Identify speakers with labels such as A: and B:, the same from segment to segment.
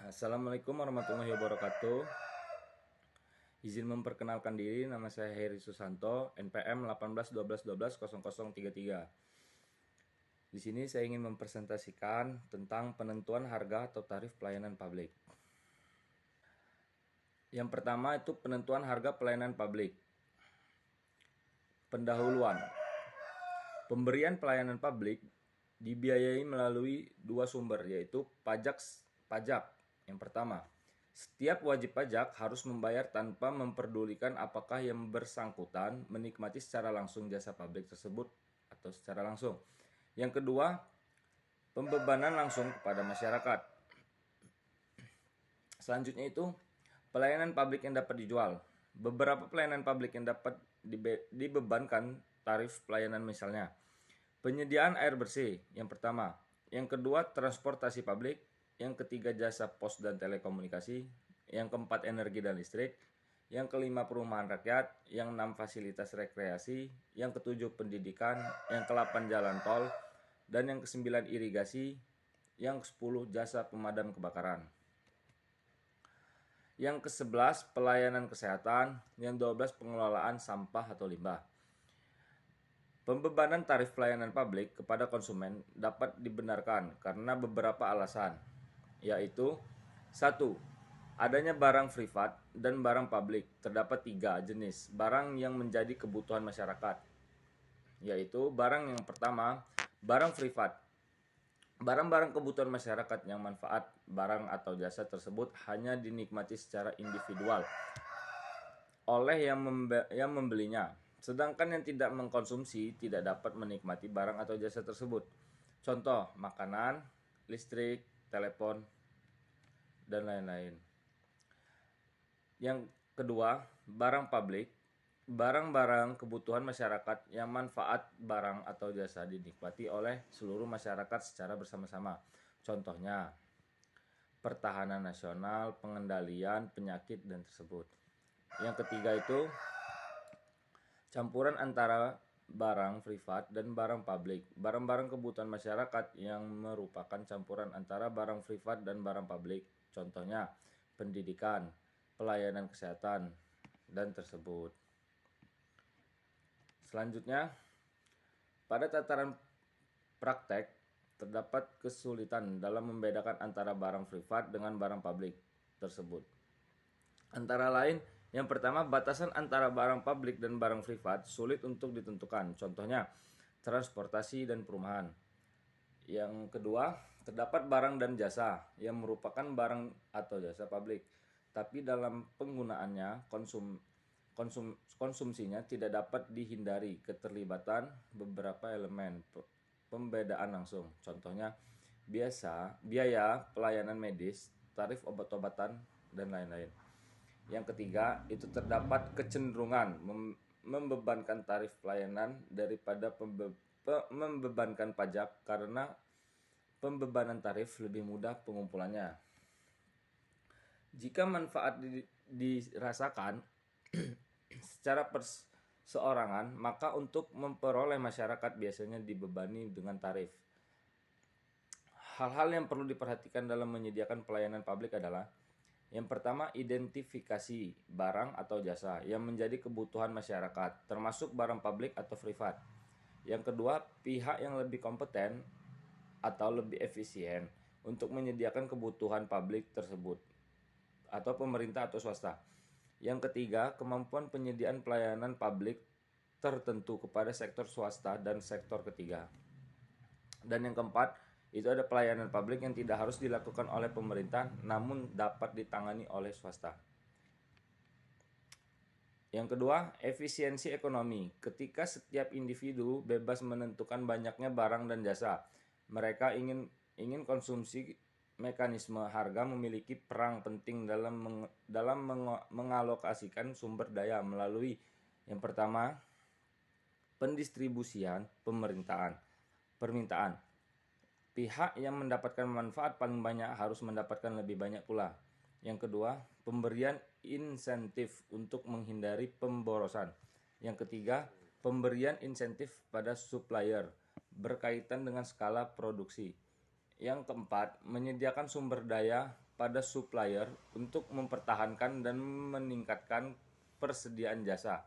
A: Assalamualaikum warahmatullahi wabarakatuh. Izin memperkenalkan diri, nama saya Heri Susanto, NPM 1812120033. Di sini saya ingin mempresentasikan tentang penentuan harga atau tarif pelayanan publik. Yang pertama itu penentuan harga pelayanan publik. Pendahuluan. Pemberian pelayanan publik dibiayai melalui dua sumber, yaitu pajak. Yang pertama, setiap wajib pajak harus membayar tanpa memperdulikan apakah yang bersangkutan menikmati secara langsung jasa publik tersebut atau secara langsung. Yang kedua, pembebanan langsung kepada masyarakat. Selanjutnya itu pelayanan publik yang dapat dijual. Beberapa pelayanan publik yang dapat dibebankan tarif pelayanan, misalnya penyediaan air bersih yang pertama, yang kedua transportasi publik, yang ketiga jasa pos dan telekomunikasi, yang keempat energi dan listrik, yang kelima perumahan rakyat, yang enam fasilitas rekreasi, yang ketujuh pendidikan, yang ke-8 jalan tol, dan yang ke-9 irigasi, yang ke-10 jasa pemadam kebakaran. Yang ke-11 pelayanan kesehatan, yang 12 pengelolaan sampah atau limbah. Pembebanan tarif pelayanan publik kepada konsumen dapat dibenarkan karena beberapa alasan, yaitu 1. Adanya barang privat dan barang publik. Terdapat 3 jenis barang yang menjadi kebutuhan masyarakat, yaitu barang yang pertama, barang privat. Barang-barang kebutuhan masyarakat yang manfaat barang atau jasa tersebut hanya dinikmati secara individual oleh yang membelinya, sedangkan yang tidak mengkonsumsi tidak dapat menikmati barang atau jasa tersebut. Contoh, makanan, listrik, telepon, dan lain-lain. Yang kedua, barang publik. Barang-barang kebutuhan masyarakat yang manfaat barang atau jasa dinikmati oleh seluruh masyarakat secara bersama-sama. Contohnya, pertahanan nasional, pengendalian penyakit, dan tersebut. Yang ketiga itu campuran antara barang privat dan barang publik. Barang-barang kebutuhan masyarakat yang merupakan campuran antara barang privat dan barang publik. Contohnya, pendidikan, pelayanan kesehatan, dan tersebut. Selanjutnya, pada tataran praktek, terdapat kesulitan dalam membedakan antara barang privat dengan barang publik tersebut. Antara lain, yang pertama, batasan antara barang publik dan barang privat sulit untuk ditentukan. Contohnya, transportasi dan perumahan. Yang kedua, terdapat barang dan jasa yang merupakan barang atau jasa publik, tapi dalam penggunaannya konsumsinya tidak dapat dihindari keterlibatan beberapa elemen pembedaan langsung. Contohnya, biaya pelayanan medis, tarif obat-obatan, dan lain-lain. Yang ketiga, itu terdapat kecenderungan membebankan tarif pelayanan daripada membebankan pajak karena pembebanan tarif lebih mudah pengumpulannya. Jika manfaat dirasakan secara perseorangan, maka untuk memperoleh masyarakat biasanya dibebani dengan tarif. Hal-hal yang perlu diperhatikan dalam menyediakan pelayanan publik adalah: yang pertama, identifikasi barang atau jasa yang menjadi kebutuhan masyarakat, termasuk barang publik atau privat. Yang kedua, pihak yang lebih kompeten atau lebih efisien untuk menyediakan kebutuhan publik tersebut, atau pemerintah atau swasta. Yang ketiga, kemampuan penyediaan pelayanan publik tertentu kepada sektor swasta dan sektor ketiga. Dan yang keempat, itu ada pelayanan publik yang tidak harus dilakukan oleh pemerintah namun dapat ditangani oleh swasta. Yang kedua, efisiensi ekonomi. Ketika setiap individu bebas menentukan banyaknya barang dan jasa, mereka ingin konsumsi, mekanisme harga memiliki peran penting dalam mengalokasikan sumber daya melalui yang pertama, pendistribusian permintaan. Pihak yang mendapatkan manfaat paling banyak harus mendapatkan lebih banyak pula. Yang kedua, pemberian insentif untuk menghindari pemborosan. Yang ketiga, pemberian insentif pada supplier berkaitan dengan skala produksi. Yang keempat, menyediakan sumber daya pada supplier untuk mempertahankan dan meningkatkan persediaan jasa.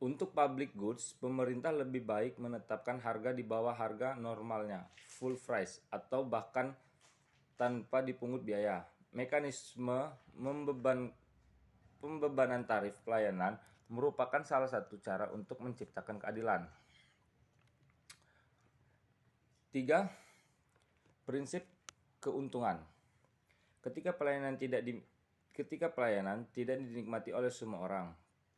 A: Untuk public goods, pemerintah lebih baik menetapkan harga di bawah harga normalnya, full price, atau bahkan tanpa dipungut biaya. Mekanisme pembebanan tarif pelayanan merupakan salah satu cara untuk menciptakan keadilan. 3. Prinsip keuntungan. Ketika pelayanan tidak dinikmati oleh semua orang,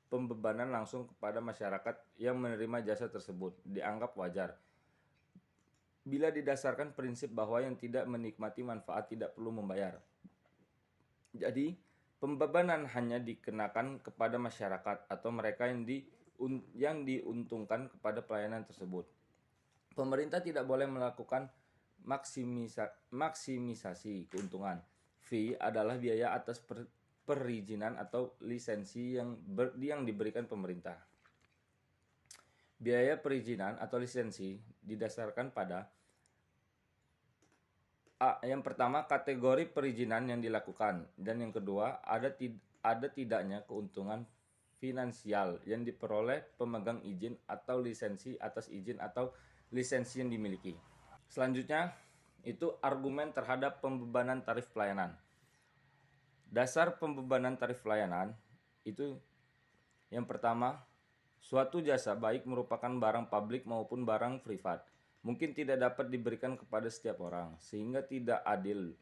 A: pembebanan langsung kepada masyarakat yang menerima jasa tersebut dianggap wajar. Bila didasarkan prinsip bahwa yang tidak menikmati manfaat tidak perlu membayar. Jadi, pembebanan hanya dikenakan kepada masyarakat atau mereka yang diuntungkan kepada pelayanan tersebut. Pemerintah tidak boleh melakukan maksimisasi keuntungan. Fee adalah biaya atas perizinan atau lisensi yang diberikan pemerintah. Biaya perizinan atau lisensi didasarkan pada yang pertama, kategori perizinan yang dilakukan, dan yang kedua, ada tidaknya keuntungan finansial yang diperoleh pemegang izin atau lisensi atas izin atau lisensi yang dimiliki. Selanjutnya, itu argumen terhadap pembebanan tarif pelayanan. Dasar pembebanan tarif pelayanan itu yang pertama, suatu jasa baik merupakan barang publik maupun barang privat, mungkin tidak dapat diberikan kepada setiap orang, sehingga tidak adil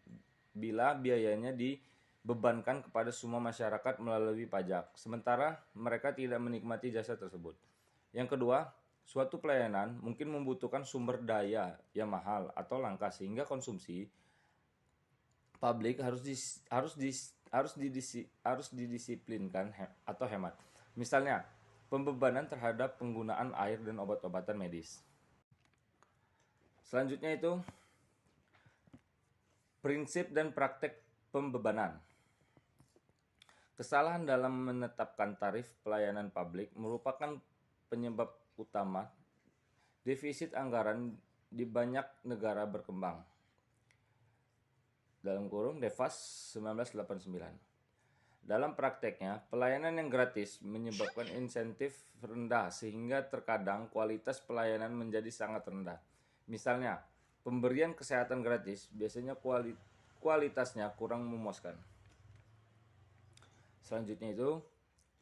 A: bila biayanya dibebankan kepada semua masyarakat melalui pajak, sementara mereka tidak menikmati jasa tersebut. Yang kedua, suatu pelayanan mungkin membutuhkan sumber daya yang mahal atau langka, sehingga konsumsi publik harus didisiplinkan atau hemat. Misalnya, pembebanan terhadap penggunaan air dan obat-obatan medis. Selanjutnya itu prinsip dan praktek pembebanan. Kesalahan dalam menetapkan tarif pelayanan publik merupakan penyebab utama defisit anggaran di banyak negara berkembang. Dalam kurung DeFas 1989. Dalam prakteknya, pelayanan yang gratis menyebabkan insentif rendah sehingga terkadang kualitas pelayanan menjadi sangat rendah. Misalnya, pemberian kesehatan gratis biasanya kualitasnya kurang memuaskan. Selanjutnya itu,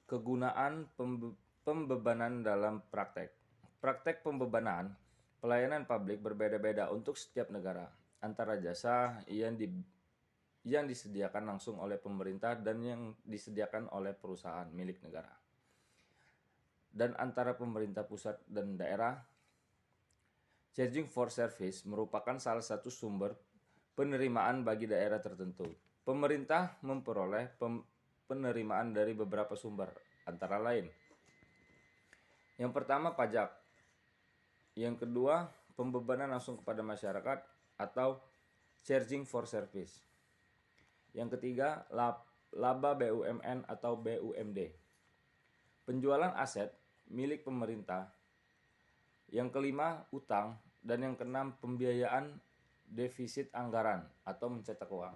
A: kegunaan pembebanan dalam praktek. Praktek pembebanan pelayanan publik berbeda-beda untuk setiap negara, antara jasa yang disediakan langsung oleh pemerintah dan yang disediakan oleh perusahaan milik negara, dan antara pemerintah pusat dan daerah. Charging for service merupakan salah satu sumber penerimaan bagi daerah tertentu. Pemerintah memperoleh penerimaan dari beberapa sumber, antara lain: yang pertama, pajak; yang kedua, pembebanan langsung kepada masyarakat atau charging for service; yang ketiga, laba BUMN atau BUMD; penjualan aset milik pemerintah; yang kelima, utang; dan yang keenam, pembiayaan defisit anggaran atau mencetak uang.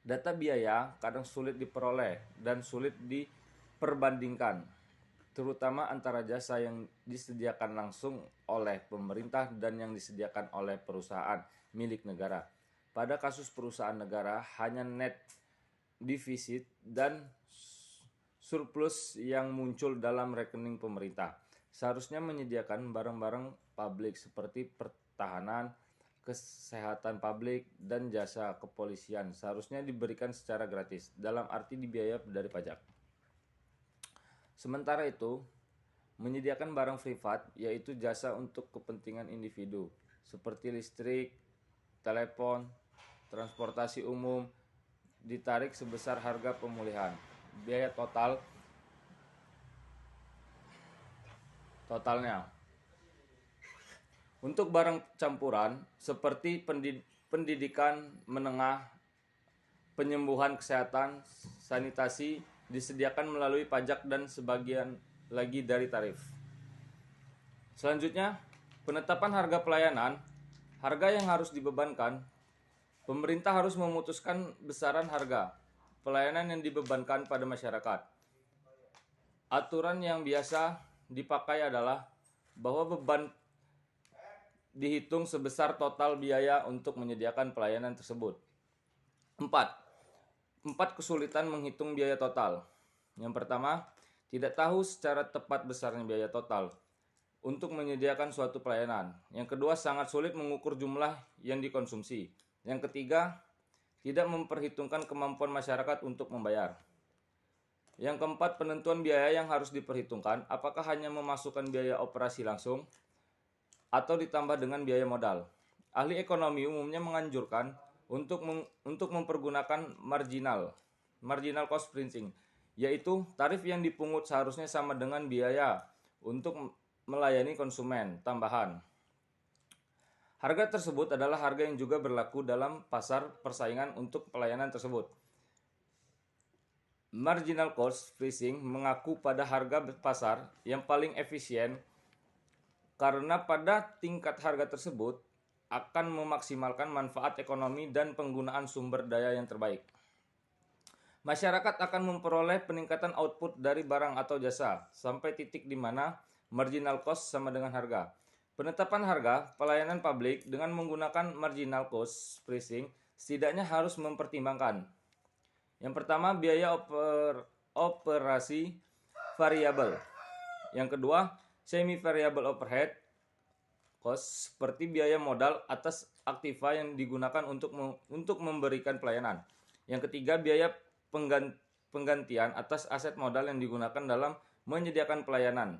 A: Data biaya kadang sulit diperoleh dan sulit diperbandingkan, terutama antara jasa yang disediakan langsung oleh pemerintah dan yang disediakan oleh perusahaan milik negara. Pada kasus perusahaan negara, hanya net defisit dan surplus yang muncul dalam rekening pemerintah. Seharusnya menyediakan barang-barang publik seperti pertahanan, kesehatan publik, dan jasa kepolisian seharusnya diberikan secara gratis, dalam arti dibiayai dari pajak. Sementara itu, menyediakan barang privat, yaitu jasa untuk kepentingan individu, seperti listrik, telepon, transportasi umum, ditarik sebesar harga pemulihan. Biaya totalnya. Untuk barang campuran seperti pendidikan menengah, penyembuhan kesehatan, sanitasi disediakan melalui pajak dan sebagian lagi dari tarif. Selanjutnya, penetapan harga pelayanan Harga yang harus dibebankan. Pemerintah harus memutuskan besaran harga pelayanan yang dibebankan pada masyarakat. Aturan yang biasa dipakai adalah bahwa beban dihitung sebesar total biaya untuk menyediakan pelayanan tersebut. 4. Kesulitan menghitung biaya total. Yang pertama, tidak tahu secara tepat besarnya biaya total untuk menyediakan suatu pelayanan. Yang kedua, sangat sulit mengukur jumlah yang dikonsumsi. Yang ketiga, tidak memperhitungkan kemampuan masyarakat untuk membayar. Yang keempat, penentuan biaya yang harus diperhitungkan, apakah hanya memasukkan biaya operasi langsung atau ditambah dengan biaya modal. Ahli ekonomi umumnya menganjurkan untuk mempergunakan marginal cost pricing, yaitu tarif yang dipungut seharusnya sama dengan biaya untuk melayani konsumen tambahan. Harga tersebut adalah harga yang juga berlaku dalam pasar persaingan untuk pelayanan tersebut. Marginal cost pricing mengaku pada harga pasar yang paling efisien karena pada tingkat harga tersebut akan memaksimalkan manfaat ekonomi dan penggunaan sumber daya yang terbaik. Masyarakat akan memperoleh peningkatan output dari barang atau jasa sampai titik di mana marginal cost sama dengan harga. Penetapan harga pelayanan publik dengan menggunakan marginal cost pricing setidaknya harus mempertimbangkan. Yang pertama, biaya operasi variabel. Yang kedua, semi variable overhead cost seperti biaya modal atas aktiva yang digunakan untuk memberikan pelayanan. Yang ketiga, biaya penggantian atas aset modal yang digunakan dalam menyediakan pelayanan.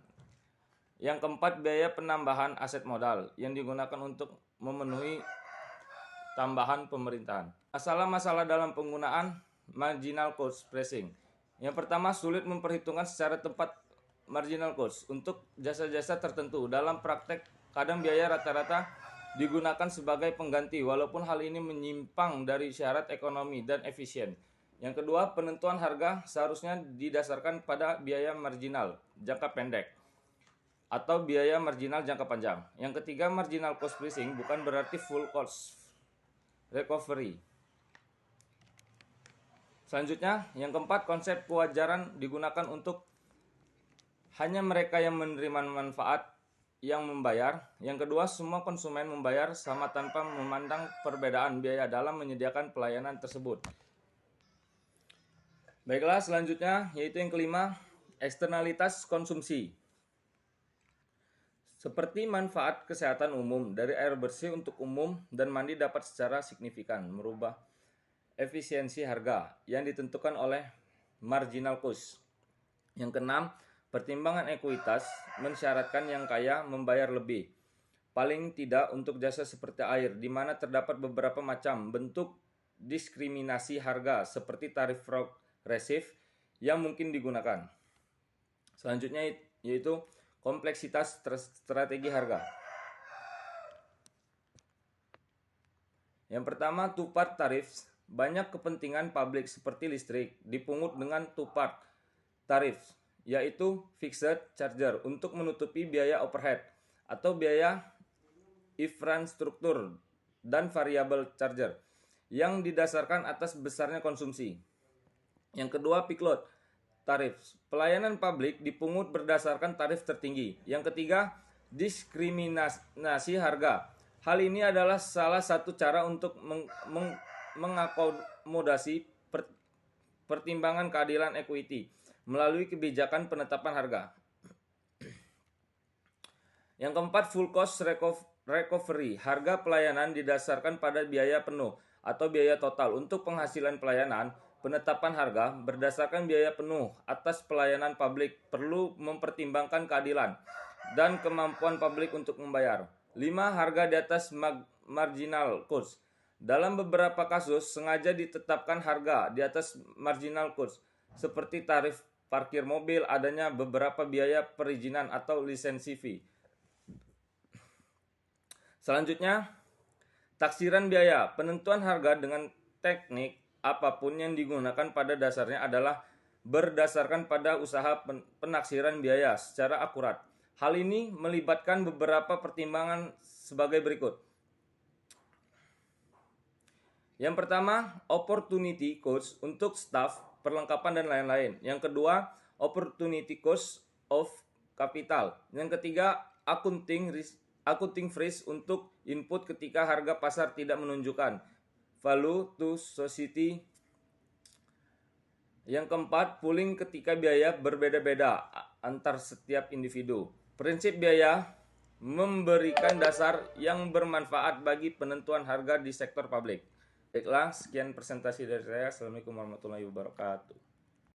A: Yang keempat, biaya penambahan aset modal yang digunakan untuk memenuhi tambahan pemerintahan. Masalah-masalah dalam penggunaan marginal cost pricing. Yang pertama, sulit memperhitungkan secara tepat marginal cost untuk jasa-jasa tertentu. Dalam praktek, kadang biaya rata-rata digunakan sebagai pengganti, walaupun hal ini menyimpang dari syarat ekonomi dan efisien. Yang kedua, penentuan harga seharusnya didasarkan pada biaya marginal jangka pendek atau biaya marginal jangka panjang. Yang ketiga, marginal cost pricing bukan berarti full cost recovery. Selanjutnya, yang keempat, konsep kewajaran digunakan untuk hanya mereka yang menerima manfaat yang membayar. Yang kedua, semua konsumen membayar sama tanpa memandang perbedaan biaya dalam menyediakan pelayanan tersebut. Baiklah, selanjutnya yaitu yang kelima, eksternalitas konsumsi. Seperti manfaat kesehatan umum dari air bersih untuk umum dan mandi dapat secara signifikan merubah efisiensi harga yang ditentukan oleh marginal cost. Yang keenam, pertimbangan ekuitas mensyaratkan yang kaya membayar lebih, paling tidak untuk jasa seperti air, di mana terdapat beberapa macam bentuk diskriminasi harga seperti tarif progresif yang mungkin digunakan. Selanjutnya yaitu kompleksitas strategi harga. Yang pertama, two-part tarif. Banyak kepentingan publik seperti listrik dipungut dengan two-part tarif, yaitu fixed charger untuk menutupi biaya overhead atau biaya infrastruktur dan variable charger yang didasarkan atas besarnya konsumsi. Yang kedua, peak load tarif. Pelayanan publik dipungut berdasarkan tarif tertinggi. Yang ketiga, diskriminasi harga. Hal ini adalah salah satu cara untuk mengakomodasi pertimbangan keadilan equity melalui kebijakan penetapan harga. Yang keempat, full cost recovery. Harga pelayanan didasarkan pada biaya penuh atau biaya total. Untuk penghasilan pelayanan, penetapan harga berdasarkan biaya penuh atas pelayanan publik perlu mempertimbangkan keadilan dan kemampuan publik untuk membayar. 5. Harga di atas marginal cost. Dalam beberapa kasus, sengaja ditetapkan harga di atas marginal cost, seperti tarif parkir mobil, adanya beberapa biaya perizinan atau lisensi fee. Selanjutnya, taksiran biaya. Penentuan harga dengan teknik apapun yang digunakan pada dasarnya adalah berdasarkan pada usaha penaksiran biaya secara akurat. Hal ini melibatkan beberapa pertimbangan sebagai berikut. Yang pertama, opportunity cost untuk staff, perlengkapan dan lain-lain. Yang kedua, opportunity cost of capital. Yang ketiga, accounting freeze untuk input ketika harga pasar tidak menunjukkan value to society. Yang keempat, pooling ketika biaya berbeda-beda antar setiap individu. Prinsip biaya memberikan dasar yang bermanfaat bagi penentuan harga di sektor publik. Baiklah, sekian presentasi dari saya. Assalamualaikum warahmatullahi wabarakatuh.